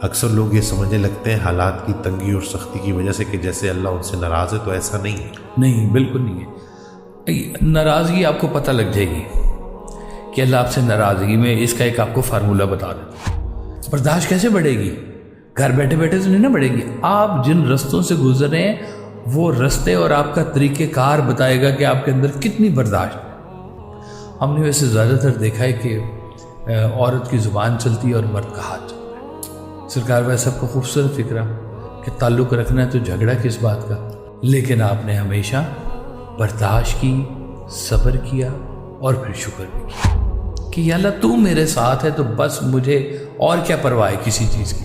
اکثر لوگ یہ سمجھنے لگتے ہیں حالات کی تنگی اور سختی کی وجہ سے کہ جیسے اللہ ان سے ناراض ہے، تو ایسا نہیں ہے۔ نہیں، بالکل نہیں ہے۔ ناراضگی آپ کو پتہ لگ جائے گی کہ اللہ آپ سے ناراضگی میں اس کا ایک آپ کو فارمولہ بتا دیتا ہوں۔ برداشت کیسے بڑھے گی؟ گھر بیٹھے بیٹھے تو نہیں نہ بڑھے گی۔ آپ جن رستوں سے گزر رہے ہیں وہ رستے اور آپ کا طریقہ کار بتائے گا کہ آپ کے اندر کتنی برداشت ہے۔ ہم نے ویسے زیادہ تر دیکھا ہے کہ عورت کی زبان چلتی ہے اور مرد کا ہاتھ چلتا ہے۔ سرکار بھائی سب کو خوبصورت فکرہ کہ تعلق رکھنا ہے تو جھگڑا کس بات کا، لیکن آپ نے ہمیشہ برداشت کی، صبر کیا اور پھر شکر بھی کیا کہ یا اللہ تو میرے ساتھ ہے تو بس مجھے اور کیا پرواہ ہے کسی چیز کی۔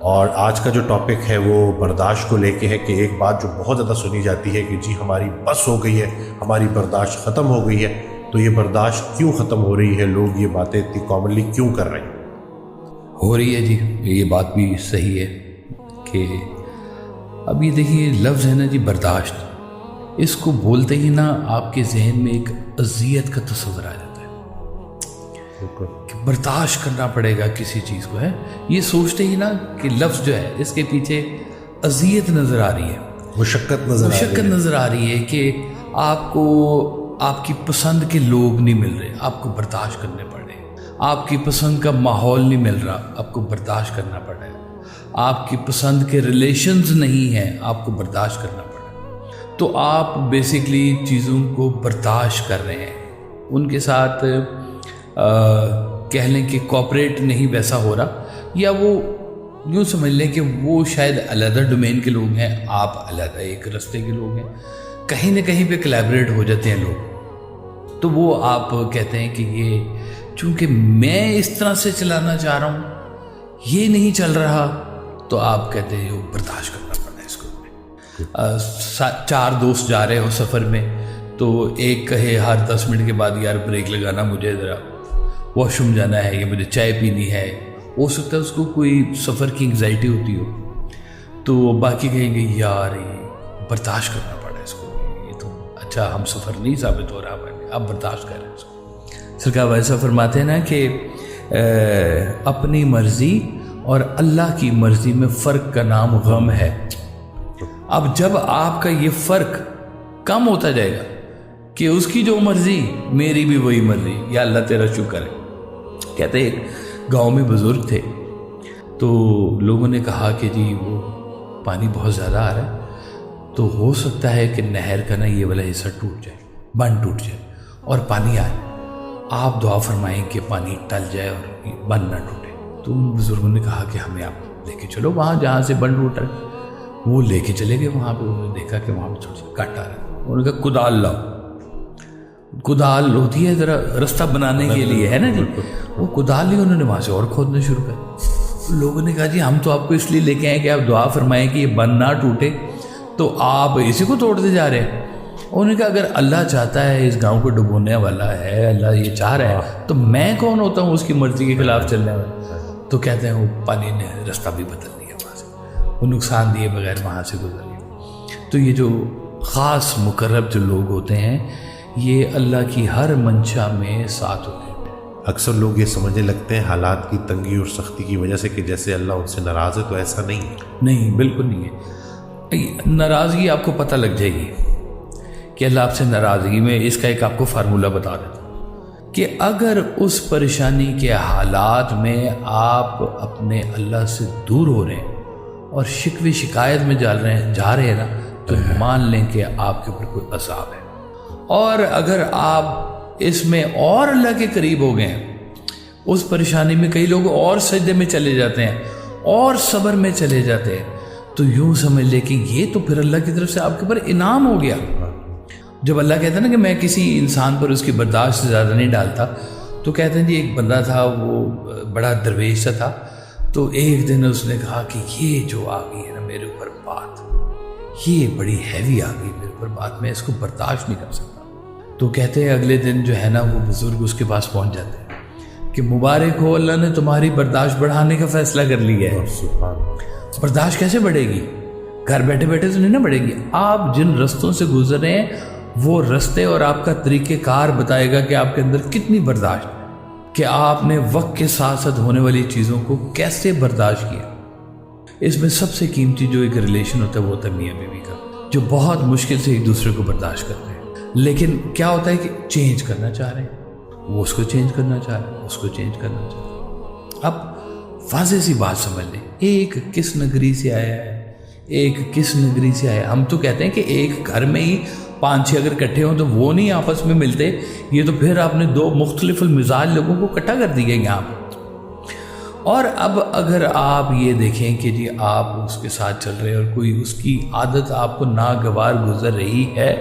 اور آج کا جو ٹاپک ہے وہ برداشت کو لے کے ہے کہ ایک بات جو بہت زیادہ سنی جاتی ہے کہ جی ہماری بس ہو گئی ہے، ہماری برداشت ختم ہو گئی ہے۔ تو یہ برداشت کیوں ختم ہو رہی ہے؟ لوگ یہ باتیں اتنی کامنلی کیوں کر رہے ہیں؟ ہو رہی ہے جی، یہ بات بھی صحیح ہے کہ اب یہ دیکھیے لفظ ہے نا جی برداشت، اس کو بولتے ہی نا آپ کے ذہن میں ایک اذیت کا تصور آ جاتا ہے کہ برداشت کرنا پڑے گا کسی چیز کو، ہے یہ سوچتے ہی نا کہ لفظ جو ہے اس کے پیچھے اذیت نظر آ رہی ہے، مشقت نظر آ رہی ہے کہ آپ کو آپ کی پسند کے لوگ نہیں مل رہے، آپ کو برداشت کرنے پڑ رہے ہیں۔ آپ کی پسند کا ماحول نہیں مل رہا، آپ کو برداشت کرنا پڑ رہا ہے۔ آپ کی پسند کے ریلیشنز نہیں ہیں، آپ کو برداشت کرنا پڑ رہا ہے۔ تو آپ بیسیکلی چیزوں کو برداشت کر رہے ہیں، ان کے ساتھ کہہ لیں کہ کوآپریٹ نہیں ویسا ہو رہا، یا وہ یوں سمجھ لیں کہ وہ شاید علیحدہ ڈومین کے لوگ ہیں، آپ علیحدہ ایک رستے کے لوگ ہیں، کہیں نہ کہیں پہ کلیبریٹ ہو جاتے ہیں لوگ۔ تو وہ آپ کہتے ہیں کہ یہ چونکہ میں اس طرح سے چلانا چاہ رہا ہوں یہ نہیں چل رہا، تو آپ کہتے ہیں وہ برداشت کرنا پڑنا ہے اس کو۔ 4 دوست جا رہے ہو سفر میں، تو ایک کہے ہر 10 منٹ کے بعد یار بریک لگانا، مجھے ذرا واش روم جانا ہے یا مجھے چائے پینی ہے، ہو سکتا ہے اس کو کوئی سفر کی انگزائٹی ہوتی ہو، تو باقی کہیں گے یار یہ برداشت کرنا پڑا اس کو، یہ تو اچھا ہم سفر نہیں ثابت ہو رہا ہے، آپ برداشت کر رہے ہیں اس کو۔ سرکار ویسا فرماتے ہیں نا کہ اپنی مرضی اور اللہ کی مرضی میں فرق کا نام غم ہے۔ اب جب آپ کا یہ فرق کم ہوتا جائے گا کہ اس کی جو مرضی میری بھی وہی مرضی، یا اللہ تیرا شکر ہے۔ کہتے ہیں گاؤں میں بزرگ تھے، تو لوگوں نے کہا کہ جی وہ پانی بہت زیادہ آ رہا ہے، تو ہو سکتا ہے کہ نہر کا نا یہ والا حصہ ٹوٹ جائے، بند ٹوٹ جائے اور پانی آئے، آپ دعا فرمائیں کہ پانی ٹل جائے اور بند نہ ٹوٹے۔ تو ان بزرگوں نے کہا کہ ہمیں آپ لے کے چلو وہاں جہاں سے بند ٹوٹ رہا ہے۔ وہ لے کے چلے گئے وہاں پہ، انہوں نے دیکھا کہ وہاں پہ چھوٹا سا کٹ آ رہا ہے، انہوں نے کہا کدال لاؤ۔ کدال ہوتی ہے ذرا رستہ بنانے کے لیے، ہے نا جی، وہ کدال لی، انہوں نے وہاں سے اور کھودنا شروع کر۔ لوگوں نے کہا جی ہم تو آپ کو اس لیے لے کے آئے کہ آپ دعا فرمائیں کہ یہ بند نہ ٹوٹے، تو آپ اسی کو توڑتے جا رہے ہیں۔ انہوں نے کہا اگر اللہ چاہتا ہے اس گاؤں کو ڈبونے والا ہے، اللہ یہ چاہ رہا ہے، تو میں کون ہوتا ہوں اس کی مرضی کے خلاف چلنے والا؟ تو کہتے ہیں وہ پانی نے رستہ بھی بدل دیا، وہاں سے وہ نقصان دیے بغیر وہاں سے گزر گیا۔ تو یہ جو خاص مقرب جو لوگ ہوتے ہیں یہ اللہ کی ہر منشا میں ساتھ ہوتے ہیں۔ اکثر لوگ یہ سمجھنے لگتے ہیں حالات کی تنگی اور سختی کی وجہ سے کہ جیسے اللہ ان سے ناراض ہے، تو ایسا نہیں ہے۔ نہیں، بالکل نہیں ہے۔ ناراضگی آپ کو پتہ لگ جائے گی کہ اللہ آپ سے ناراضگی میں اس کا ایک آپ کو فارمولہ بتا دیتا ہوں کہ اگر اس پریشانی کے حالات میں آپ اپنے اللہ سے دور ہو رہے ہیں اور شکوے شکایت میں جا رہے ہیں نا، تو مان لیں کہ آپ کے اوپر کوئی عذاب ہے۔ اور اگر آپ اس میں اور اللہ کے قریب ہو گئے ہیں، اس پریشانی میں کئی لوگ اور سجدے میں چلے جاتے ہیں اور صبر میں چلے جاتے ہیں، تو یوں سمجھ لے کہ یہ تو پھر اللہ کی طرف سے آپ کے اوپر انعام ہو گیا۔ جب اللہ کہتا ہے نا کہ میں کسی انسان پر اس کی برداشت سے زیادہ نہیں ڈالتا، تو کہتے ہیں جی ایک بندہ تھا، وہ بڑا درویش سا تھا، تو ایک دن اس نے کہا کہ یہ جو آ گئی ہے نا میرے اوپر بات، یہ بڑی ہیوی آ گئی میرے اوپر بات، میں اس کو برداشت نہیں کر سکتا۔ تو کہتے ہیں اگلے دن جو ہے نا وہ بزرگ اس کے پاس پہنچ جاتے ہیں کہ مبارک ہو، اللہ نے تمہاری برداشت بڑھانے کا فیصلہ کر لیا ہے۔ برداشت کیسے بڑھے گی؟ گھر بیٹھے بیٹھے تو نہیں نہ بڑھے گی۔ آپ جن رستوں سے گزر رہے ہیں وہ رستے اور آپ کا طریقہ کار بتائے گا کہ آپ کے اندر کتنی برداشت ہے، کہ آپ نے وقت کے ساتھ ساتھ ہونے والی چیزوں کو کیسے برداشت کیا۔ اس میں سب سے قیمتی جو ایک ریلیشن ہوتا ہے وہ ہوتا ہے میاں بیوی کا، جو بہت مشکل سے ایک دوسرے کو برداشت کرتے ہیں، لیکن کیا ہوتا ہے کہ چینج کرنا چاہ رہے ہیں، وہ اس کو چینج کرنا چاہ رہے ہیں، اس کو چینج کرنا چاہ رہے ہیں۔ اب واضح سی بات سمجھ لیں، ایک کس نگری سے آیا ہے، ایک کس نگری سے آیا ہے۔ ہم تو کہتے ہیں کہ ایک گھر میں ہی 5-6 اگر اکٹھے ہوں تو وہ نہیں آپس میں ملتے، یہ تو پھر آپ نے 2 مختلف المزاج لوگوں کو اکٹھا کر دیا یہاں پہ۔ اور اب اگر آپ یہ دیکھیں کہ جی آپ اس کے ساتھ چل رہے ہیں اور کوئی اس کی عادت آپ کو ناگوار گزر رہی ہے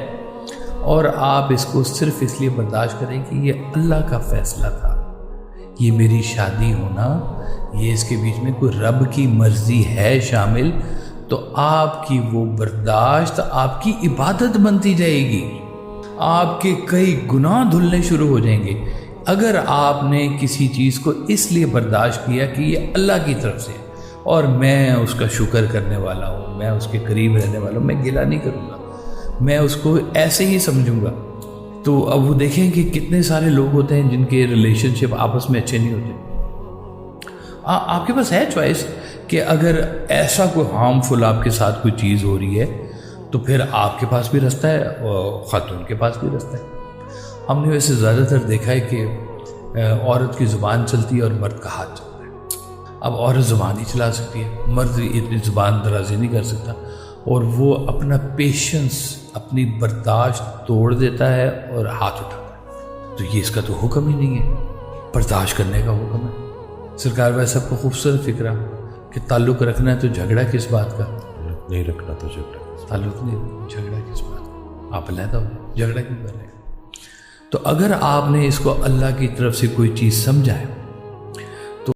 اور آپ اس کو صرف اس لیے برداشت کریں کہ یہ اللہ کا فیصلہ تھا، یہ میری شادی ہونا، یہ اس کے بیچ میں کوئی رب کی مرضی ہے شامل، تو آپ کی وہ برداشت آپ کی عبادت بنتی جائے گی، آپ کے کئی گناہ دھلنے شروع ہو جائیں گے۔ اگر آپ نے کسی چیز کو اس لیے برداشت کیا کہ یہ اللہ کی طرف سے اور میں اس کا شکر کرنے والا ہوں، میں اس کے قریب رہنے والا ہوں، میں گلہ نہیں کروں گا، میں اس کو ایسے ہی سمجھوں گا، تو اب وہ دیکھیں کہ کتنے سارے لوگ ہوتے ہیں جن کے ریلیشن شپ آپس میں اچھے نہیں ہوتے۔ آپ کے پاس ہے چوائس کہ اگر ایسا کوئی ہارمفل آپ کے ساتھ کوئی چیز ہو رہی ہے تو پھر آپ کے پاس بھی رستہ ہے اور خاتون کے پاس بھی رستہ ہے۔ ہم نے ویسے زیادہ تر دیکھا ہے کہ عورت کی زبان چلتی ہے اور مرد کا ہاتھ چلتا ہے۔ اب عورت زبان ہی چلا سکتی ہے، مرد اتنی زبان درازی نہیں کر سکتا، اور وہ اپنا پیشنس، اپنی برداشت توڑ دیتا ہے اور ہاتھ اٹھاتا ہے۔ تو یہ اس کا تو حکم ہی نہیں ہے، برداشت کرنے کا حکم ہے۔ سرکار ویسے سب کو خوبصورت فکرہ کہ تعلق رکھنا ہے تو جھگڑا کس بات کا، نہیں رکھنا تو جھگڑا، تعلق نہیں، جھگڑا کس بات کا، آپ علیحدہ ہو، جھگڑا کیوں کر رہے ہیں؟ تو اگر آپ نے اس کو اللہ کی طرف سے کوئی چیز سمجھا ہے